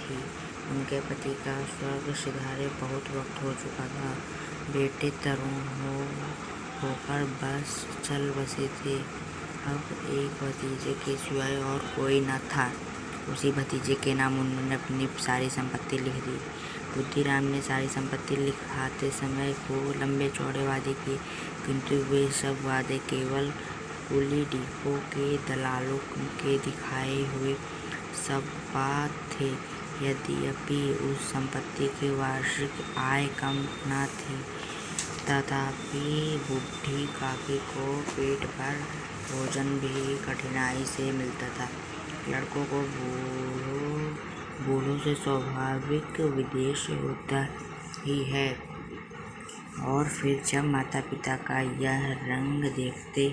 थी। उनके पति का स्वर्ग सिधारे बहुत वक्त हो चुका था। बेटे तरुण होकर बस चल बसे थे। अब एक भतीजे के सिवाय और कोई न था। उसी भतीजे के नाम उन्होंने अपनी सारी संपत्ति लिख दी। बुद्धिराम ने सारी संपत्ति लिखाते समय खूब लंबे चौड़े वादे किए, किंतु वे सब वादे केवल कुली डिपो के दलालों के दिखाए हुए सपाट थे। यद्यपि उस संपत्ति की वार्षिक आय कम न थी, तथापि बूढ़ी काकी को पेट भर भोजन भी कठिनाई से मिलता था। लड़कों को बूढ़ों से स्वाभाविक विद्वेष होता ही है, और फिर जब माता पिता का यह रंग देखते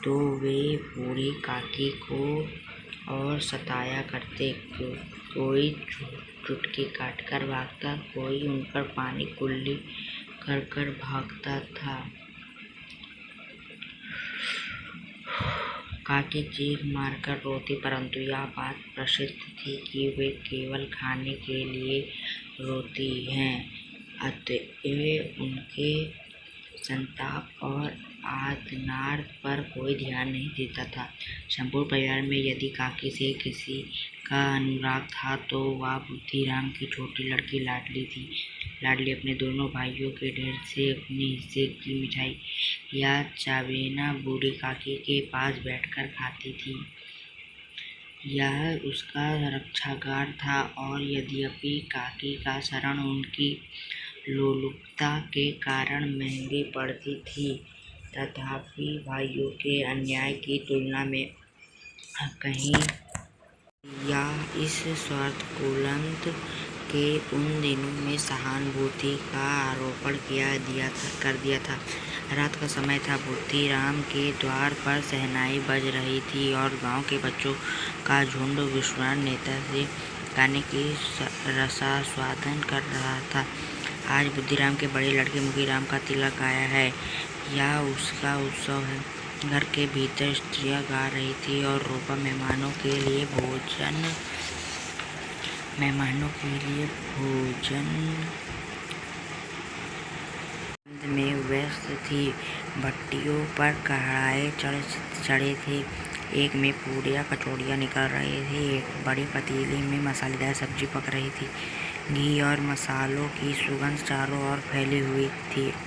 तो वे बूढ़ी काकी को और सताया करते। कोई चुटकी काटकर भागता, कोई उन पर पानी कुल्ली कर भागता था। काकी चीख मारकर रोती, परंतु यह बात प्रसिद्ध थी कि वे केवल खाने के लिए रोती हैं। अतएव उनके संताप और आर्तनाद पर कोई ध्यान नहीं देता था। संपूर्ण परिवार में यदि काकी से किसी का अनुराग था तो वह बुद्धिराम की छोटी लड़की लाडली थी। लाडली अपने दोनों भाइयों के ढेर से अपने हिस्से की मिठाई या चावेना बूढ़ी काकी के पास बैठकर खाती थी। यह उसका रक्षागार था, और यद्यपि काकी का शरण उनकी लोलुपता के कारण महंगी पड़ती थी, तथापि भाइयों के अन्याय की तुलना में कहीं या इस स्वार्थकुलंत के उन दिनों में सहानुभूति का आरोपण कर दिया था। रात का समय था। बुद्धिराम के द्वार पर शहनाई बज रही थी और गांव के बच्चों का झुंड विश्वान नेता से गाने की रसास्वादन कर रहा था। आज बुद्धिराम के बड़े लड़के मुखीराम का तिलक आया है, यह उसका उत्सव है। घर के भीतर स्त्रियां गा रही थी और रूपा मेहमानों के लिए भोजन में व्यस्त थी। भट्टियों पर कढ़ाए चढ़े थे। एक में पूड़ियाँ कचौड़ियाँ निकल रही थी। एक बड़े पतीले में मसालेदार सब्जी पक रही थी। घी और मसालों की सुगंध चारों ओर फैली हुई थी।